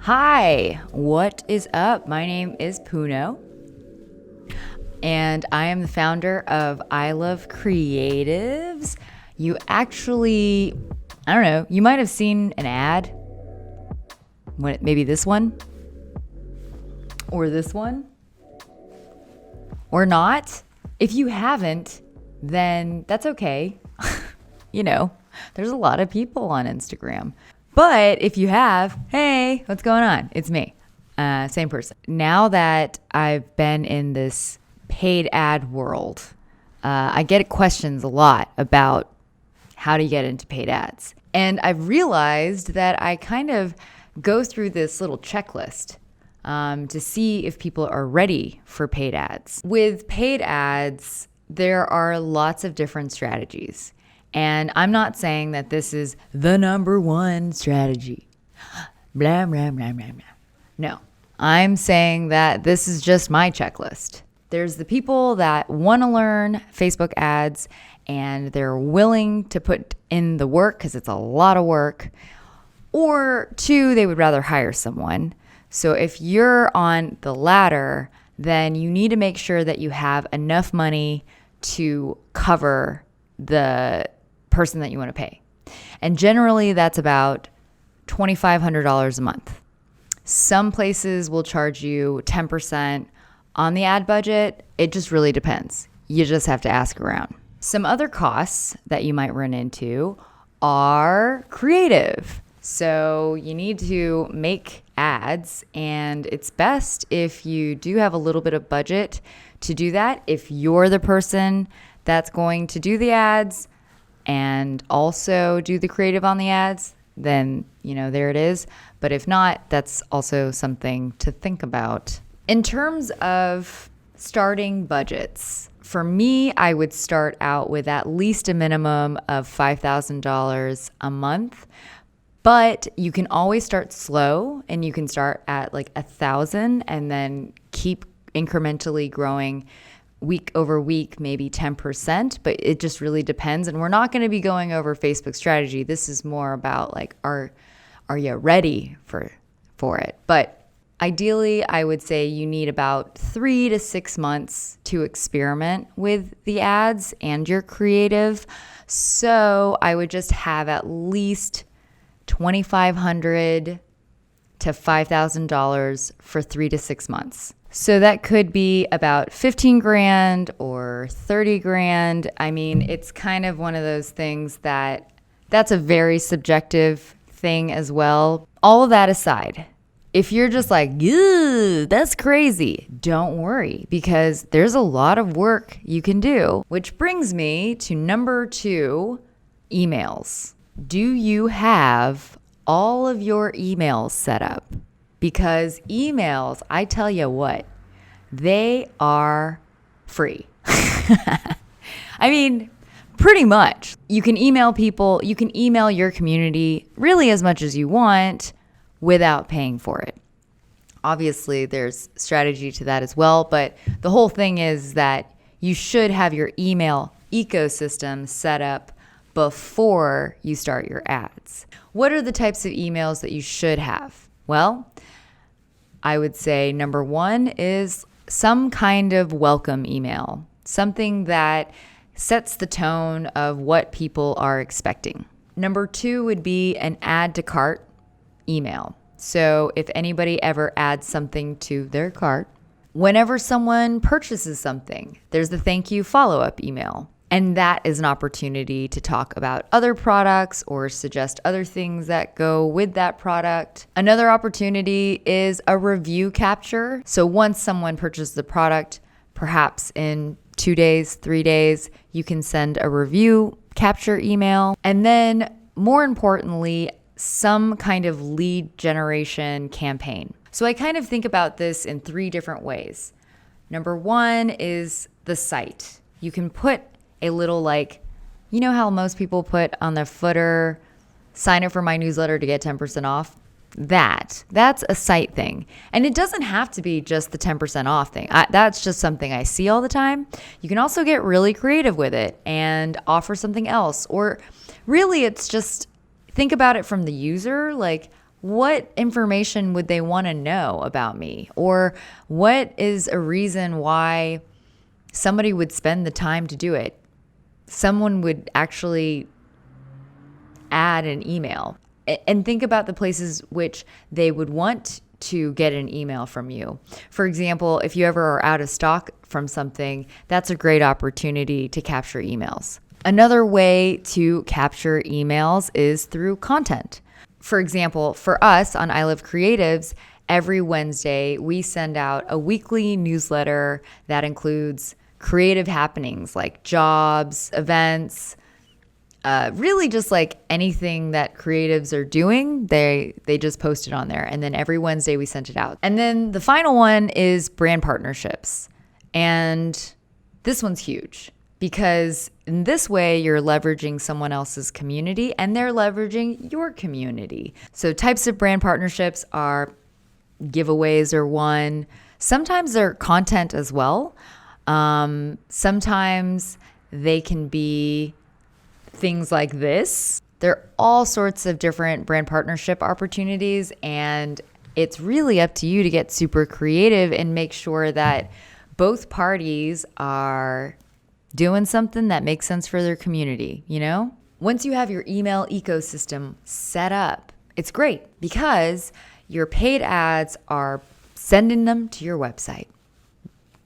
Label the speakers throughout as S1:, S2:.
S1: Hi, what is up? My name is Puno, and I am the founder of I Love Creatives. I don't know, you might have seen an ad, maybe this one, or this one, or not. If you haven't, then that's okay. There's a lot of people on Instagram. But if you have, hey, what's going on? It's me. Same person. Now that I've been in this paid ad world, I get questions a lot about how to get into paid ads. And I've realized that I kind of go through this little checklist to see if people are ready for paid ads. With paid ads, there are lots of different strategies. And I'm not saying that this is the number one strategy. Blah, blah, blah, blah, blah. No, I'm saying that this is just my checklist. There's the people that want to learn Facebook ads and they're willing to put in the work because it's a lot of work. Or two, they would rather hire someone. So if you're on the latter, then you need to make sure that you have enough money to cover the person that you want to pay. And generally that's about $2,500 a month. Some places will charge you 10% on the ad budget. It just really depends. You just have to ask around. Some other costs that you might run into are creative. So you need to make ads, and it's best if you do have a little bit of budget to do that. If you're the person that's going to do the ads and also do the creative on the ads, then, there it is. But if not, that's also something to think about. In terms of starting budgets, for me, I would start out with at least a minimum of $5,000 a month. But you can always start slow, and you can start at like 1,000 and then keep incrementally growing week over week, maybe 10%, but it just really depends. And we're not going to be going over Facebook strategy. This is more about like, are you ready for it? But ideally, I would say you need about 3 to 6 months to experiment with the ads and your creative. So I would just have at least $2,500 to $5,000 for 3 to 6 months. So that could be about 15 grand or 30 grand. I mean, it's kind of one of those things that's a very subjective thing as well. All of that aside, if you're just like, that's crazy, don't worry, because there's a lot of work you can do. Which brings me to number 2, emails. Do you have all of your emails set up? Because emails, I tell you what, they are free. I mean, pretty much. You can email people, you can email your community really as much as you want without paying for it. Obviously, there's strategy to that as well, but the whole thing is that you should have your email ecosystem set up before you start your ads. What are the types of emails that you should have? Well, I would say number 1 is some kind of welcome email, something that sets the tone of what people are expecting. Number 2 would be an add to cart email. So if anybody ever adds something to their cart, whenever someone purchases something, there's the thank you follow-up email. And that is an opportunity to talk about other products or suggest other things that go with that product. Another opportunity is a review capture. So once someone purchases the product, perhaps in 2 days, 3 days, you can send a review capture email. And then more importantly, some kind of lead generation campaign. So I kind of think about this in 3 different ways. Number 1 is the site. You can put a little how most people put on their footer, sign up for my newsletter to get 10% off? That's a site thing. And it doesn't have to be just the 10% off thing. That's just something I see all the time. You can also get really creative with it and offer something else. Or really, it's just think about it from the user. Like, what information would they want to know about me? Or what is a reason why somebody would spend the time to do it? Someone would actually add an email. And think about the places which they would want to get an email from you. For example, if you ever are out of stock from something, that's a great opportunity to capture emails. Another way to capture emails is through content. For example, for us on I Love Creatives, every Wednesday we send out a weekly newsletter that includes creative happenings like jobs, events, really just like anything that creatives are doing, they just post it on there. And then every Wednesday we sent it out. And then the final one is brand partnerships. And this one's huge because in this way you're leveraging someone else's community and they're leveraging your community. So types of brand partnerships are giveaways are one. Sometimes they're content as well. Sometimes they can be things like this. There are all sorts of different brand partnership opportunities, and it's really up to you to get super creative and make sure that both parties are doing something that makes sense for their community, you know? Once you have your email ecosystem set up, it's great because your paid ads are sending them to your website,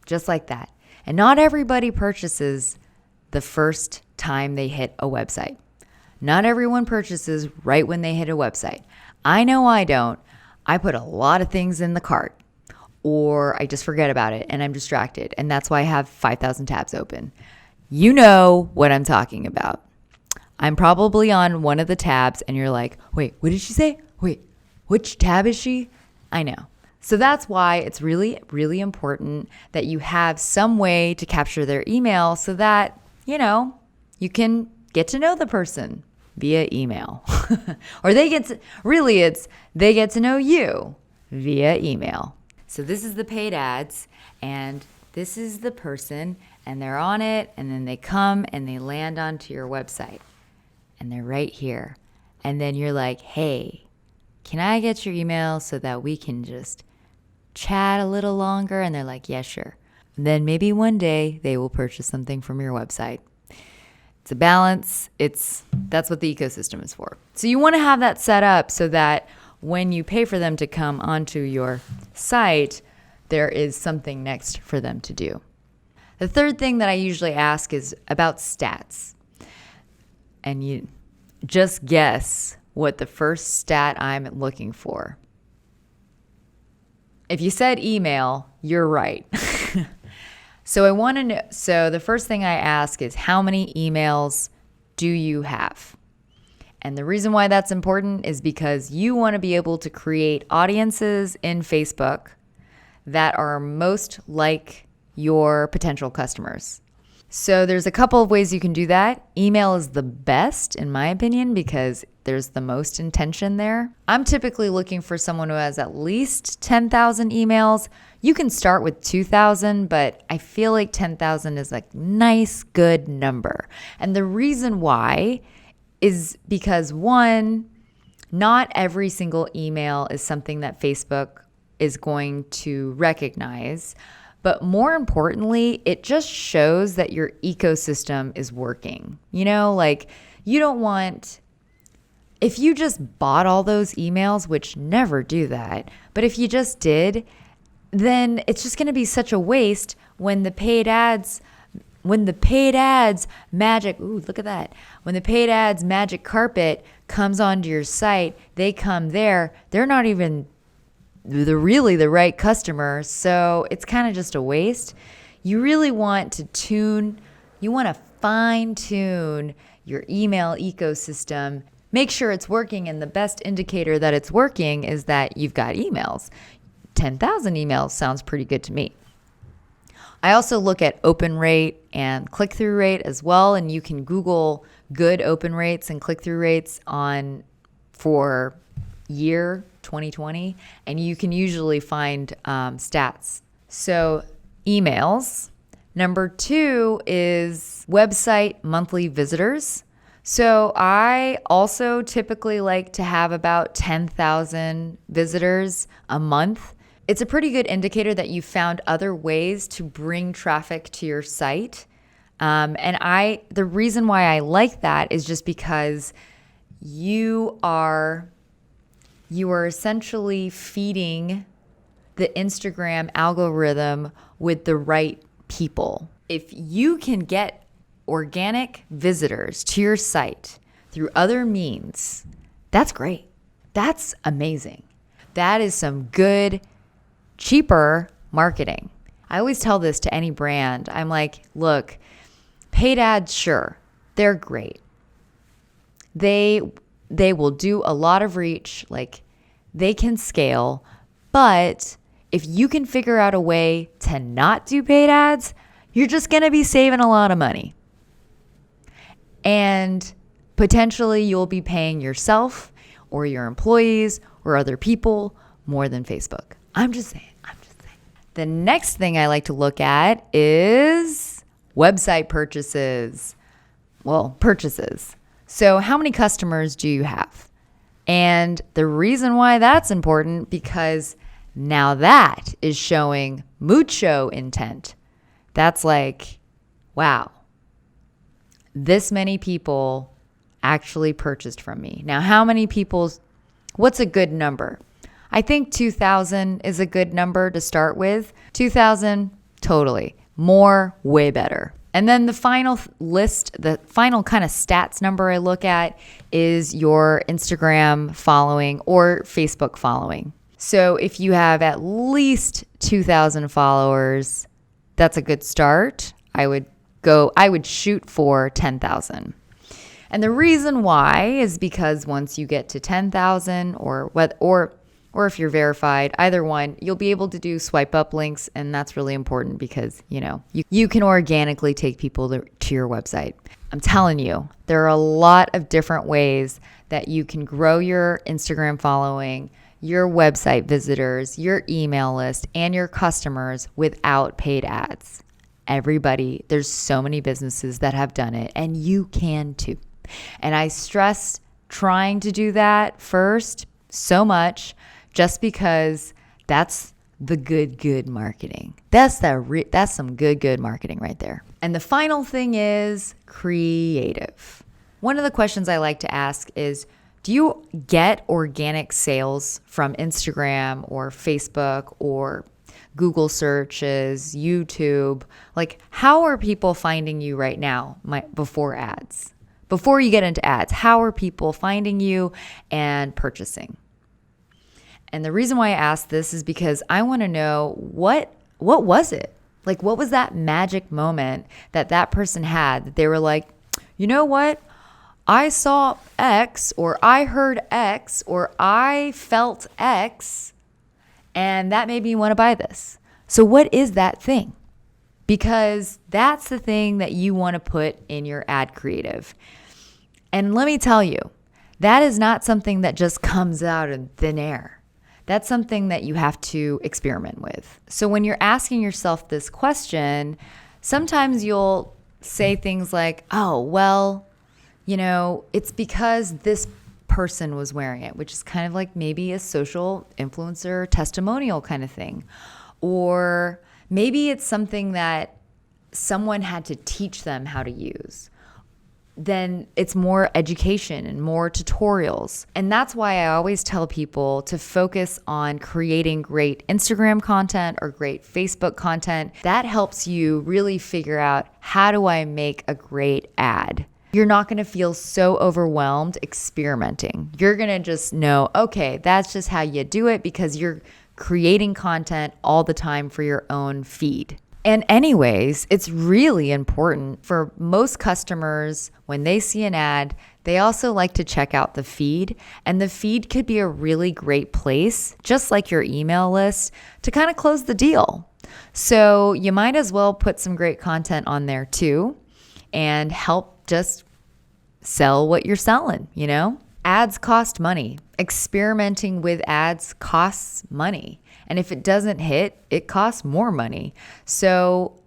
S1: just like that. And not everybody purchases the first time they hit a website. Not everyone purchases right when they hit a website. I know I don't. I put a lot of things in the cart or I just forget about it and I'm distracted. And that's why I have 5,000 tabs open. You know what I'm talking about. I'm probably on one of the tabs and you're like, wait, what did she say? Wait, which tab is she? I know. So that's why it's really, really important that you have some way to capture their email so that, you know, you can get to know the person via email. Or they get to know you via email. So this is the paid ads and this is the person and they're on it and then they come and they land onto your website and they're right here. And then you're like, hey, can I get your email so that we can just chat a little longer? And they're like, yeah, sure. And then maybe one day they will purchase something from your website. It's a balance. That's what the ecosystem is for. So you want to have that set up so that when you pay for them to come onto your site, there is something next for them to do. The third thing that I usually ask is about stats. And you just guess what the first stat I'm looking for. If you said email, you're right. So I want to know. So the first thing I ask is how many emails do you have? And the reason why that's important is because you want to be able to create audiences in Facebook that are most like your potential customers. So there's a couple of ways you can do that. Email is the best, in my opinion, because there's the most intention there. I'm typically looking for someone who has at least 10,000 emails. You can start with 2,000, but I feel like 10,000 is a nice, good number. And the reason why is because, one, not every single email is something that Facebook is going to recognize. But more importantly, it just shows that your ecosystem is working. You know, like you don't want, if you just bought all those emails, which never do that, but if you just did, then it's just going to be such a waste when the paid ads magic, ooh, look at that. When the paid ads magic carpet comes onto your site, they come there, they're not even really the right customer. So it's kind of just a waste. You really want to fine tune your email ecosystem, make sure it's working. And the best indicator that it's working is that you've got emails. 10,000 emails sounds pretty good to me. I also look at open rate and click-through rate as well. And you can Google good open rates and click-through rates for year 2020, and you can usually find stats. So emails. Number 2 is website monthly visitors. So I also typically like to have about 10,000 visitors a month. It's a pretty good indicator that you found other ways to bring traffic to your site. The reason why I like that is just because you are essentially feeding the Instagram algorithm with the right people. If you can get organic visitors to your site through other means, that's great. That's amazing. That is some good, cheaper marketing. I always tell this to any brand. I'm like, look, paid ads, sure, they're great. They will do a lot of reach, like they can scale, but if you can figure out a way to not do paid ads, you're just going to be saving a lot of money. And potentially you'll be paying yourself or your employees or other people more than Facebook. I'm just saying. The next thing I like to look at is website purchases. Well, purchases. So how many customers do you have? And the reason why that's important, because now that is showing mucho intent. That's like, wow, this many people actually purchased from me. Now, how many people, what's a good number? I think 2,000 is a good number to start with. 2,000, totally. More, way better. And then the final list, the final kind of stats number I look at is your Instagram following or Facebook following. So if you have at least 2,000 followers, that's a good start. I would shoot for 10,000. And the reason why is because once you get to 10,000 or if you're verified, either one, you'll be able to do swipe up links. And that's really important because, you can organically take people to your website. I'm telling you, there are a lot of different ways that you can grow your Instagram following, your website visitors, your email list, and your customers without paid ads. There's so many businesses that have done it, and you can too. And I stress trying to do that first so much just because that's the good marketing. That's some good marketing right there. And the final thing is creative. One of the questions I like to ask is, do you get organic sales from Instagram or Facebook or Google searches, YouTube? Like, how are people finding you right now before ads? Before you get into ads, how are people finding you and purchasing? And the reason why I ask this is because I want to know what was it? Like, what was that magic moment that person had that they were like, you know what? I saw X, or I heard X, or I felt X, and that made me want to buy this. So what is that thing? Because that's the thing that you want to put in your ad creative. And let me tell you, that is not something that just comes out of thin air. That's something that you have to experiment with. So when you're asking yourself this question, sometimes you'll say things like, oh, well, it's because this person was wearing it, which is kind of like maybe a social influencer testimonial kind of thing. Or maybe it's something that someone had to teach them how to use. Then it's more education and more tutorials. And that's why I always tell people to focus on creating great Instagram content or great Facebook content. That helps you really figure out, how do I make a great ad? You're not going to feel so overwhelmed experimenting. You're going to just know, okay, that's just how you do it because you're creating content all the time for your own feed. And anyways, it's really important for most customers, when they see an ad, they also like to check out the feed. And the feed could be a really great place, just like your email list, to kind of close the deal. So you might as well put some great content on there too and help just sell what you're selling, Ads cost money. Experimenting with ads costs money. And if it doesn't hit, it costs more money. So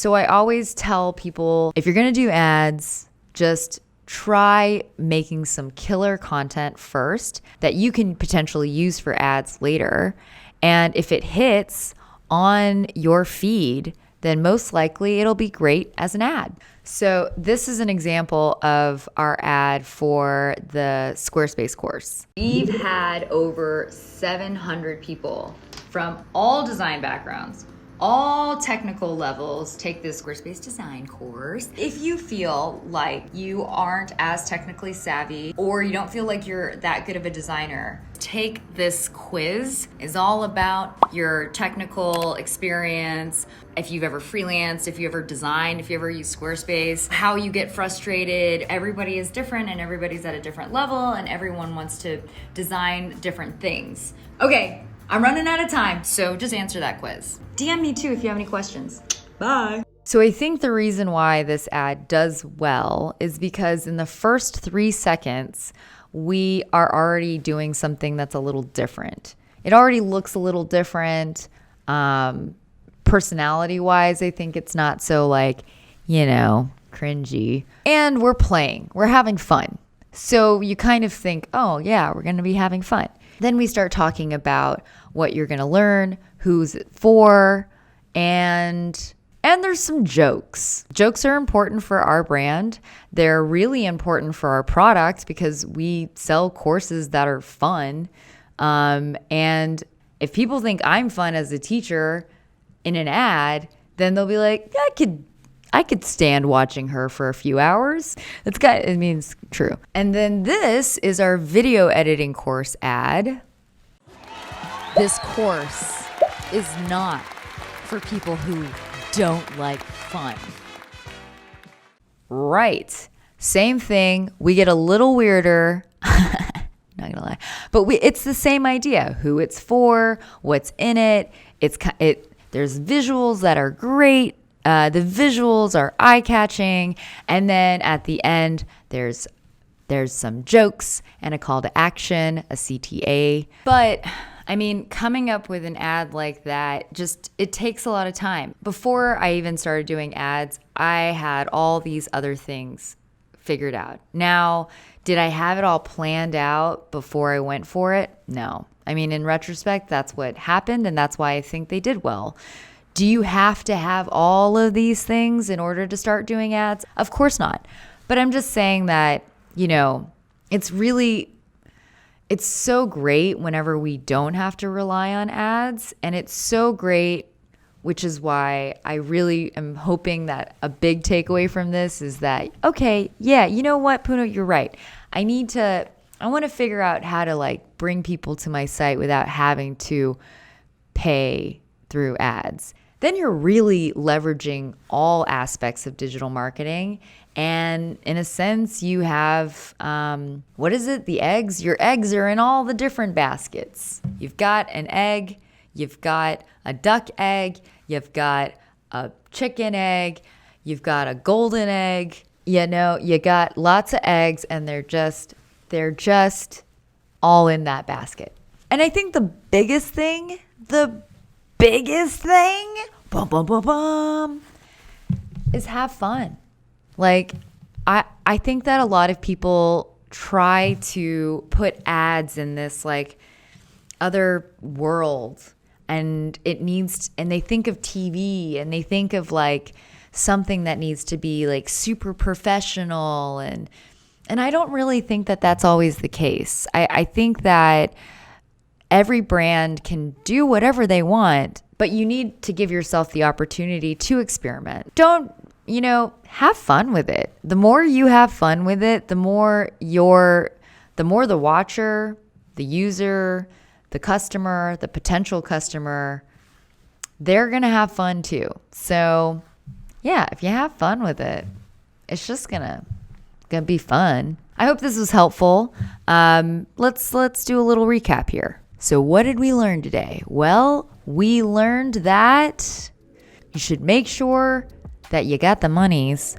S1: I always tell people, if you're going to do ads, just try making some killer content first that you can potentially use for ads later. And if it hits on your feed, then most likely it'll be great as an ad. So this is an example of our ad for the Squarespace course. We've had over 700 people from all design backgrounds, all technical levels take this Squarespace design course. If you feel like you aren't as technically savvy or you don't feel like you're that good of a designer, take this quiz. It's all about your technical experience, if you've ever freelanced, if you ever designed, if you ever use Squarespace, how you get frustrated. Everybody is different and everybody's at a different level and everyone wants to design different things. Okay, I'm running out of time, so just answer that quiz. DM me too if you have any questions. Bye. So I think the reason why this ad does well is because in the first 3 seconds, we are already doing something that's a little different. It already looks a little different. Personality-wise, I think it's not so cringy. And we're playing. We're having fun. So you kind of think, oh yeah, we're going to be having fun. Then we start talking about what you're going to learn, who's it for, and there's some jokes. Jokes are important for our brand. They're really important for our product because we sell courses that are fun. And if people think I'm fun as a teacher in an ad, then they'll be like, I could stand watching her for a few hours. It means true. And then this is our video editing course ad. This course is not for people who don't like fun. Right. Same thing. We get a little weirder. Not gonna lie. But it's the same idea. Who it's for, what's in it. There's visuals that are great. The visuals are eye-catching, and then at the end, there's some jokes and a call to action, a CTA. But I mean, coming up with an ad like that, it takes a lot of time. Before I even started doing ads, I had all these other things figured out. Now, did I have it all planned out before I went for it? No. I mean, in retrospect, that's what happened, and that's why I think they did well. Do you have to have all of these things in order to start doing ads? Of course not. But I'm just saying that, it's so great whenever we don't have to rely on ads. And it's so great, which is why I really am hoping that a big takeaway from this is that, okay, yeah, you know what, Puno, you're right. I want to figure out how to bring people to my site without having to pay through ads. Then you're really leveraging all aspects of digital marketing. And in a sense, you have, the eggs? Your eggs are in all the different baskets. You've got an egg, you've got a duck egg, you've got a chicken egg, you've got a golden egg. You got lots of eggs and they're just all in that basket. And I think the biggest thing, bum, bum, bum, bum, is have fun. I think that a lot of people try to put ads in this other world, and they think of TV and they think of something that needs to be super professional, and I don't really think that that's always the case. I think that every brand can do whatever they want, but you need to give yourself the opportunity to experiment. Don't, have fun with it. The more you have fun with it, the more the watcher, the user, the customer, the potential customer, they're going to have fun too. So yeah, if you have fun with it, it's just gonna be fun. I hope this was helpful. Let's do a little recap here. So what did we learn today? Well, we learned that you should make sure that you got the monies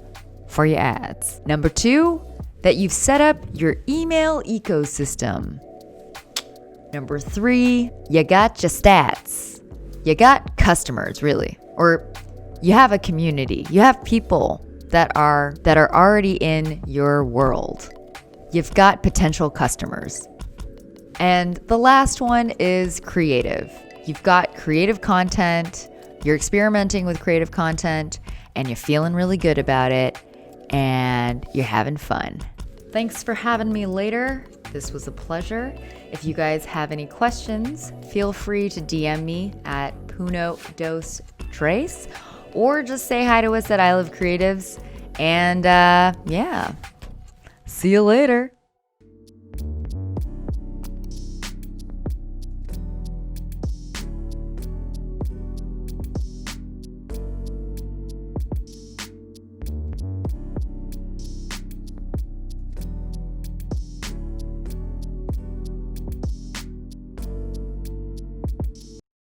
S1: for your ads. Number 2, that you've set up your email ecosystem. Number 3, you got your stats. You got customers, really. Or you have a community. You have people that are already in your world. You've got potential customers. And the last one is creative. You've got creative content, you're experimenting with creative content, and you're feeling really good about it, and you're having fun. Thanks for having me later. This was a pleasure. If you guys have any questions, feel free to DM me at puno dos tres, or just say hi to us at I Love Creatives. And yeah, see you later.